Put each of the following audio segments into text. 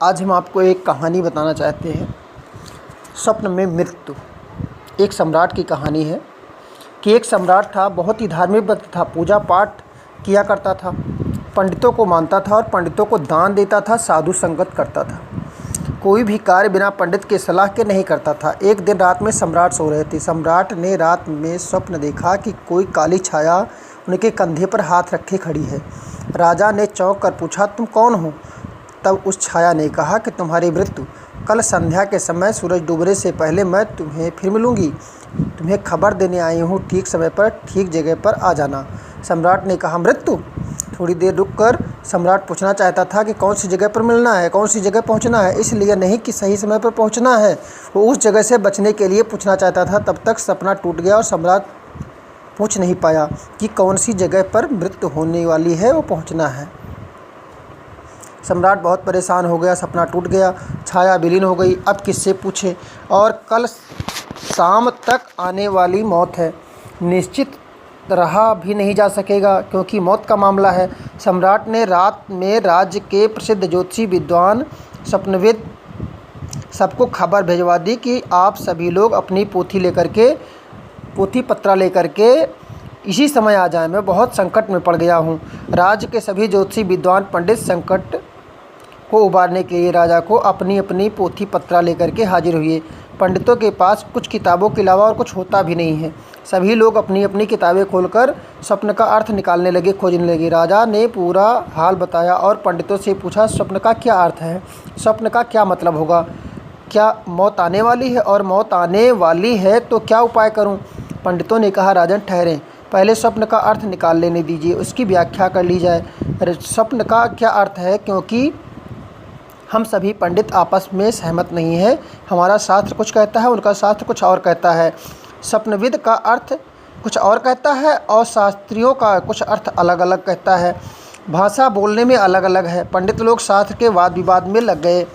आज हम आपको एक कहानी बताना चाहते हैं। स्वप्न में मृत्यु। एक सम्राट की कहानी है कि एक सम्राट था, बहुत ही धार्मिक व्यक्ति था, पूजा पाठ किया करता था, पंडितों को मानता था और पंडितों को दान देता था, साधु संगत करता था। कोई भी कार्य बिना पंडित के सलाह के नहीं करता था। एक दिन रात में सम्राट सो रहे थे। सम्राट ने रात में स्वप्न देखा कि कोई काली छाया उनके कंधे पर हाथ रखे खड़ी है। राजा ने चौंक कर पूछा, तुम कौन हो? तब उस छाया ने कहा कि तुम्हारी मृत्यु कल संध्या के समय सूरज डूबने से पहले मैं तुम्हें फिर मिलूंगी। तुम्हें खबर देने आई हूँ, ठीक समय पर ठीक जगह पर आ जाना। सम्राट ने कहा, मृत्यु? थोड़ी देर रुककर सम्राट पूछना चाहता था कि कौन सी जगह पर मिलना है, कौन सी जगह पहुंचना है, इसलिए नहीं कि सही समय पर पहुंचना है। वो उस जगह से बचने के लिए पूछना चाहता था। तब तक सपना टूट गया और सम्राट पूछ नहीं पाया कि कौन सी जगह पर मृत्यु होने वाली है, वो पहुंचना है। सम्राट बहुत परेशान हो गया, सपना टूट गया, छाया विलीन हो गई। अब किससे पूछे? और कल शाम तक आने वाली मौत है, निश्चित रहा भी नहीं जा सकेगा क्योंकि मौत का मामला है। सम्राट ने रात में राज्य के प्रसिद्ध ज्योतिषी विद्वान स्वप्नविद सबको खबर भिजवा दी कि आप सभी लोग अपनी पोथी पत्रा लेकर के इसी समय आ जाएं। मैं बहुत संकट में पड़ गया हूँ। राज्य के सभी ज्योतिषी विद्वान पंडित संकट को उबारने के लिए राजा को अपनी अपनी पोथी पत्रा लेकर के हाजिर हुए। पंडितों के पास कुछ किताबों के अलावा और कुछ होता भी नहीं है। सभी लोग अपनी अपनी किताबें खोलकर स्वप्न का अर्थ निकालने लगे, खोजने लगे। राजा ने पूरा हाल बताया और पंडितों से पूछा, स्वप्न का क्या अर्थ है? स्वप्न का क्या मतलब होगा? क्या मौत आने वाली है? और मौत आने वाली है तो क्या उपाय करूं? पंडितों ने कहा, राजन ठहरें, पहले स्वप्न का अर्थ निकाल लेने दीजिए, उसकी व्याख्या कर ली जाए। स्वप्न का क्या अर्थ है, क्योंकि हम सभी पंडित आपस में सहमत नहीं हैं। हमारा शास्त्र कुछ कहता है, उनका शास्त्र कुछ और कहता है। स्वप्नविद का अर्थ कुछ और कहता है और शास्त्रियों का कुछ अर्थ अलग अलग कहता है। भाषा बोलने में अलग अलग है। पंडित लोग शास्त्र के वाद विवाद में लग गए।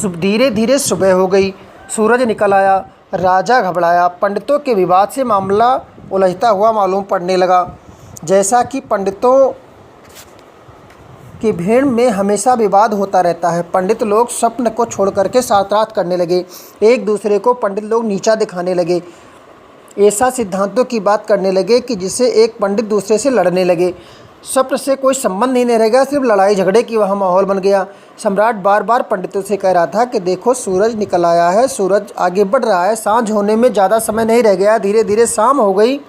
धीरे धीरे सुबह हो गई, सूरज निकल आया। राजा घबराया। पंडितों के विवाद से मामला उलझता हुआ मालूम पड़ने लगा। जैसा कि पंडितों की भीड़ में हमेशा विवाद होता रहता है। पंडित लोग स्वप्न को छोड़ करके शास्त्रार्थ करने लगे। एक दूसरे को पंडित लोग नीचा दिखाने लगे। ऐसा सिद्धांतों की बात करने लगे कि जिससे एक पंडित दूसरे से लड़ने लगे। स्वप्न से कोई संबंध नहीं रह गया, सिर्फ लड़ाई झगड़े की वहाँ माहौल बन गया। सम्राट बार बार पंडितों से कह रहा था कि देखो, सूरज निकल आया है, सूरज आगे बढ़ रहा है, सांझ होने में ज़्यादा समय नहीं रह गया। धीरे धीरे शाम हो गई।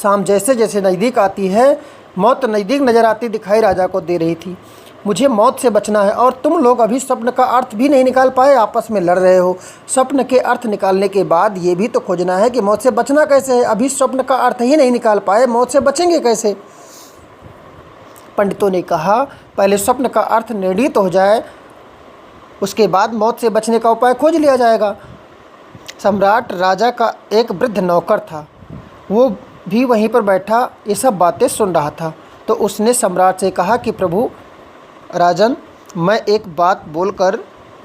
शाम जैसे जैसे नज़दीक आती है, मौत नज़दीक नज़र आती दिखाई राजा को दे रही थी। मुझे मौत से बचना है और तुम लोग अभी स्वप्न का अर्थ भी नहीं निकाल पाए, आपस में लड़ रहे हो। स्वप्न के अर्थ निकालने के बाद ये भी तो खोजना है कि मौत से बचना कैसे है। अभी स्वप्न का अर्थ ही नहीं निकाल पाए, मौत से बचेंगे कैसे? पंडितों ने कहा, पहले स्वप्न का अर्थ निर्णित हो जाए, उसके बाद मौत से बचने का उपाय खोज लिया जाएगा। सम्राट राजा का एक वृद्ध नौकर था, वो भी वहीं पर बैठा ये सब बातें सुन रहा था। तो उसने सम्राट से कहा कि प्रभु राजन, मैं एक बात बोलकर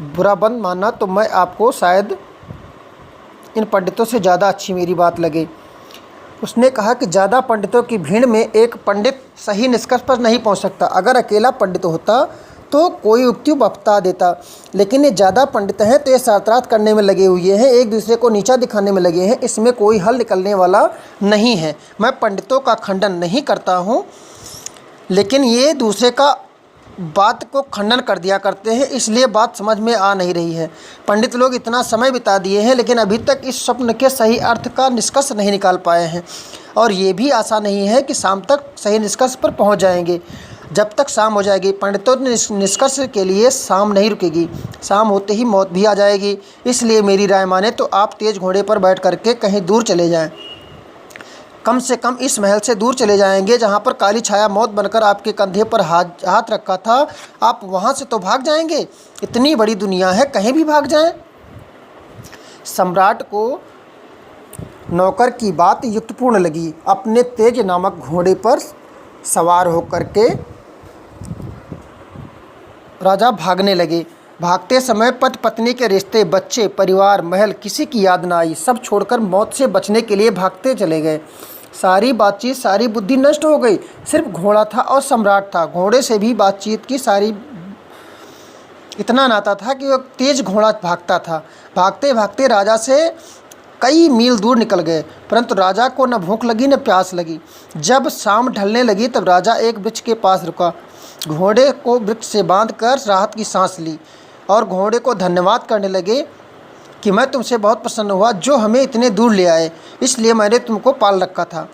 बुरा बंद मानना तो मैं आपको शायद इन पंडितों से ज़्यादा अच्छी मेरी बात लगे। उसने कहा कि ज़्यादा पंडितों की भीड़ में एक पंडित सही निष्कर्ष पर नहीं पहुंच सकता। अगर अकेला पंडित होता तो कोई युक्ति बता देता, लेकिन ये ज़्यादा पंडित हैं तो ये शास्त्रार्थ करने में लगे हुए हैं, एक दूसरे को नीचा दिखाने में लगे हैं। इसमें कोई हल निकलने वाला नहीं है। मैं पंडितों का खंडन नहीं करता हूँ, लेकिन ये दूसरे का बात को खंडन कर दिया करते हैं, इसलिए बात समझ में आ नहीं रही है। पंडित लोग इतना समय बिता दिए हैं, लेकिन अभी तक इस स्वप्न के सही अर्थ का निष्कर्ष नहीं निकाल पाए हैं और ये भी आशा नहीं है कि शाम तक सही निष्कर्ष पर पहुंच जाएंगे। जब तक शाम हो जाएगी, पंडितों ने निष्कर्ष के लिए शाम नहीं रुकेगी। शाम होते ही मौत भी आ जाएगी। इसलिए मेरी राय माने तो आप तेज घोड़े पर बैठ करके कहीं दूर चले जाएं। कम से कम इस महल से दूर चले जाएंगे जहां पर काली छाया मौत बनकर आपके कंधे पर हाथ रखा था। आप वहां से तो भाग जाएंगे, इतनी बड़ी दुनिया है, कहीं भी भाग जाएं। सम्राट को नौकर की बात युक्तिपूर्ण लगी। अपने तेज नामक घोड़े पर सवार होकर के राजा भागने लगे। भागते समय पति पत्नी के रिश्ते, बच्चे, परिवार, महल, किसी की याद ना आई। सब छोड़कर मौत से बचने के लिए भागते चले गए। सारी बातचीत, सारी बुद्धि नष्ट हो गई। सिर्फ घोड़ा था और सम्राट था। घोड़े से भी बातचीत की सारी इतना नाता था कि वो तेज घोड़ा भागता था। भागते भागते राजा से कई मील दूर निकल गए, परंतु राजा को न भूख लगी न प्यास लगी। जब शाम ढलने लगी तब राजा एक वृक्ष के पास रुका, घोड़े को वृक्ष से बांधकर राहत की सांस ली और घोड़े को धन्यवाद करने लगे कि मैं तुमसे बहुत प्रसन्न हुआ जो हमें इतने दूर ले आए, इसलिए मैंने तुमको पाल रखा था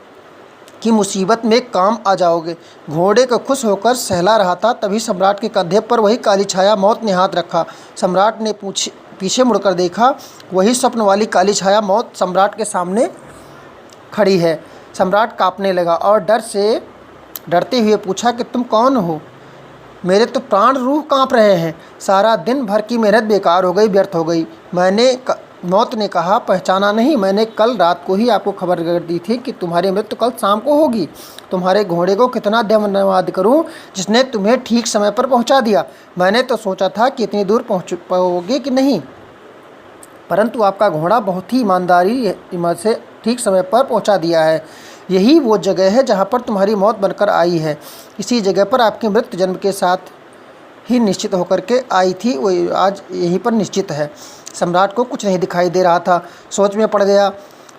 कि मुसीबत में काम आ जाओगे। घोड़े को खुश होकर सहला रहा था, तभी सम्राट के कंधे पर वही काली छाया मौत ने हाथ रखा। सम्राट ने पीछे मुड़कर देखा, वही स्वप्न वाली काली छाया मौत सम्राट के सामने खड़ी है। सम्राट कांपने लगा और डरते हुए पूछा कि तुम कौन हो? मेरे तो प्राण रूह कांप रहे हैं, सारा दिन भर की मेहनत बेकार हो गई, व्यर्थ हो गई। मौत ने कहा, पहचाना नहीं? मैंने कल रात को ही आपको खबर कर दी थी कि तुम्हारी मृत्यु कल शाम को होगी। तुम्हारे घोड़े को कितना धन्यवाद करूं जिसने तुम्हें ठीक समय पर पहुंचा दिया। मैंने तो सोचा था कि इतनी दूर पहुंच पाओगे कि नहीं, परंतु आपका घोड़ा बहुत ही ईमानदारी से ठीक समय पर पहुंचा दिया है। यही वो जगह है जहां पर तुम्हारी मौत बनकर आई है। इसी जगह पर आपकी मृत्यु जन्म के साथ ही निश्चित होकर के आई थी, वो आज यहीं पर निश्चित है। सम्राट को कुछ नहीं दिखाई दे रहा था, सोच में पड़ गया,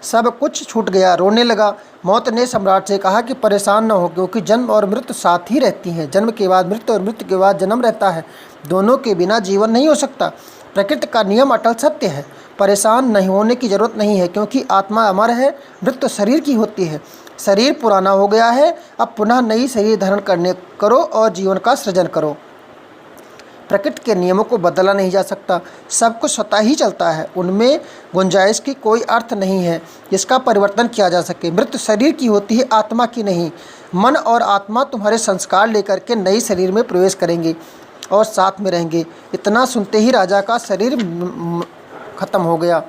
सब कुछ छूट गया, रोने लगा। मौत ने सम्राट से कहा कि परेशान न हो, क्योंकि जन्म और मृत्यु साथ ही रहती हैं। जन्म के बाद मृत्यु और मृत्यु के बाद जन्म रहता है, दोनों के बिना जीवन नहीं हो सकता। प्रकृति का नियम अटल सत्य है। परेशान नहीं होने की जरूरत नहीं है, क्योंकि आत्मा अमर है, मृत्यु शरीर की होती है। शरीर पुराना हो गया है, अब पुनः नई शरीर धारण करो और जीवन का सृजन करो। प्रकृति के नियमों को बदला नहीं जा सकता, सब कुछ स्वतः ही चलता है, उनमें गुंजाइश की कोई अर्थ नहीं है जिसका परिवर्तन किया जा सके। मृत्यु शरीर की होती है, आत्मा की नहीं। मन और आत्मा तुम्हारे संस्कार लेकर के नई शरीर में प्रवेश करेंगे और साथ में रहेंगे। इतना सुनते ही राजा का शरीर खत्म हो गया।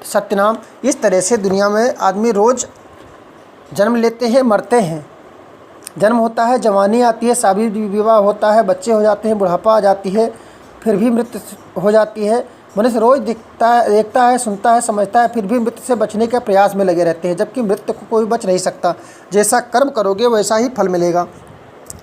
सत्यनाम, इस तरह से दुनिया में आदमी रोज़ जन्म लेते हैं, मरते हैं। जन्म होता है, जवानी आती है, शादी विवाह होता है, बच्चे हो जाते हैं, बुढ़ापा आ जाती है, फिर भी मृत्यु हो जाती है। मनुष्य रोज़ देखता है, सुनता है, समझता है, फिर भी मृत्यु से बचने के प्रयास में लगे रहते हैं, जबकि मृत्यु को कोई बच नहीं सकता। जैसा कर्म करोगे वैसा ही फल मिलेगा।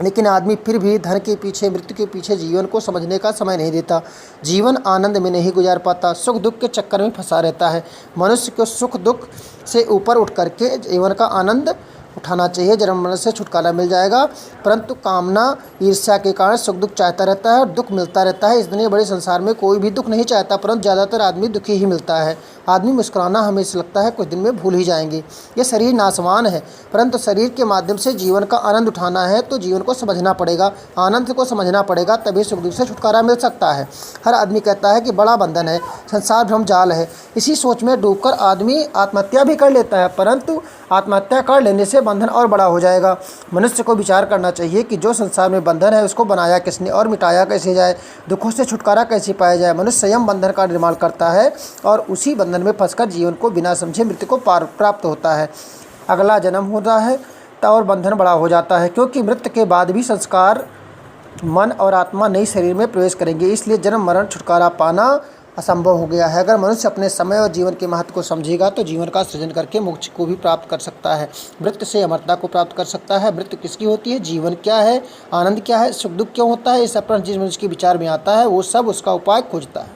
लेकिन आदमी फिर भी धन के पीछे, मृत्यु के पीछे जीवन को समझने का समय नहीं देता। जीवन आनंद में नहीं गुजार पाता, सुख दुख के चक्कर में फंसा रहता है। मनुष्य को सुख दुख से ऊपर उठ करके जीवन का आनंद उठाना चाहिए, जन्म मरण से छुटकारा मिल जाएगा। परंतु कामना ईर्ष्या के कारण सुख दुख चाहता रहता है और दुख मिलता रहता है। इस दुनिया बड़े संसार में कोई भी दुख नहीं चाहता, परंतु ज़्यादातर आदमी दुखी ही मिलता है। आदमी मुस्कुराना हमें लगता है कुछ दिन में भूल ही जाएंगे। ये शरीर नाशवान है, परंतु शरीर के माध्यम से जीवन का आनंद उठाना है तो जीवन को समझना पड़ेगा, आनंद को समझना पड़ेगा, तभी सुख दुख से छुटकारा मिल सकता है। हर आदमी कहता है कि बड़ा बंधन है, संसार भ्रम जाल है। इसी सोच में डूबकर आदमी आत्महत्या भी कर लेता है, परंतु आत्महत्या कर लेने से बंधन और बड़ा हो जाएगा। मनुष्य को विचार करना चाहिए कि जो संसार में बंधन है उसको बनाया किसने और मिटाया कैसे जाए, दुखों से छुटकारा कैसे पाया जाए। मनुष्य स्वयं बंधन का निर्माण करता है और उसी बंधन में फंसकर जीवन को बिना समझे मृत्यु को प्राप्त होता है। अगला जन्म होता है तो और बंधन बड़ा हो जाता है, क्योंकि मृत्यु के बाद भी संस्कार, मन और आत्मा नई शरीर में प्रवेश करेंगे। इसलिए जन्म मरण छुटकारा पाना असंभव हो गया है। अगर मनुष्य अपने समय और जीवन के महत्व को समझेगा तो जीवन का सृजन करके मोक्ष को भी प्राप्त कर सकता है, मृत्यु से अमरता को प्राप्त कर सकता है। मृत्यु किसकी होती है, जीवन क्या है, आनंद क्या है, सुख दुख क्यों होता है, इस सब जिस मनुष्य के विचार में आता है वो सब उसका उपाय खोजता है।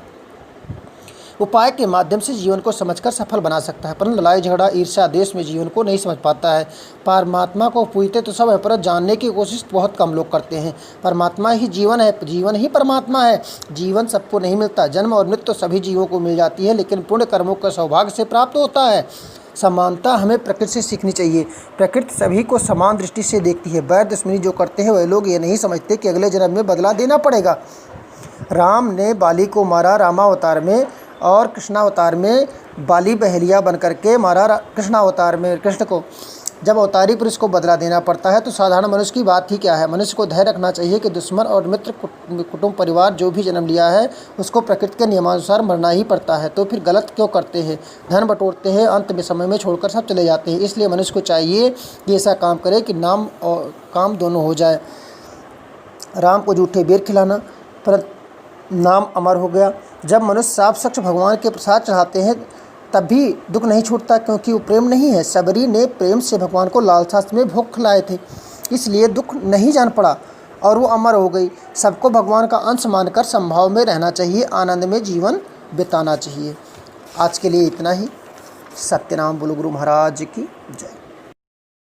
उपाय के माध्यम से जीवन को समझकर सफल बना सकता है, परंतु लड़ाई झगड़ा ईर्ष्या देश में जीवन को नहीं समझ पाता है। परमात्मा को पूजते तो सब है, पर जानने की कोशिश बहुत कम लोग करते हैं। परमात्मा ही जीवन है, जीवन ही परमात्मा है। जीवन सबको नहीं मिलता, जन्म और मृत्यु सभी जीवों को मिल जाती है, लेकिन पुण्य कर्मों का सौभाग्य से प्राप्त होता है। समानता हमें प्रकृति से सीखनी चाहिए। प्रकृति सभी को समान दृष्टि से देखती है। बैर दुश्मनी जो करते हैं वह लोग ये नहीं समझते कि अगले जन्म में बदला देना पड़ेगा। राम ने बाली को मारा रामावतार में, और कृष्णावतार में बाली बहेलिया बन करके मारा कृष्णावतार में कृष्ण को। जब अवतारी पुरुष को बदला देना पड़ता है तो साधारण मनुष्य की बात ही क्या है। मनुष्य को धैर्य रखना चाहिए कि दुश्मन और मित्र, कुटुंब, परिवार जो भी जन्म लिया है उसको प्रकृति के नियमानुसार मरना ही पड़ता है। तो फिर गलत क्यों करते हैं, धन बटोरते हैं, अंत में समय में छोड़कर सब चले जाते हैं। इसलिए मनुष्य को चाहिए कि ऐसा काम करे कि नाम और काम दोनों हो जाए। राम को जूठे बेर खिलाना, पर नाम अमर हो गया। जब मनुष्य साफ सच भगवान के प्रसाद चढ़ाते हैं तब भी दुख नहीं छूटता, क्योंकि वो प्रेम नहीं है। सबरी ने प्रेम से भगवान को लालसा में भोग खिलाए थे, इसलिए दुख नहीं जान पड़ा। और वो अमर हो गई। सबको भगवान का अंश मानकर संभाव में रहना चाहिए, आनंद में जीवन बिताना चाहिए। आज के लिए इतना ही। सत्यनाम बोलो गुरु महाराज की जय।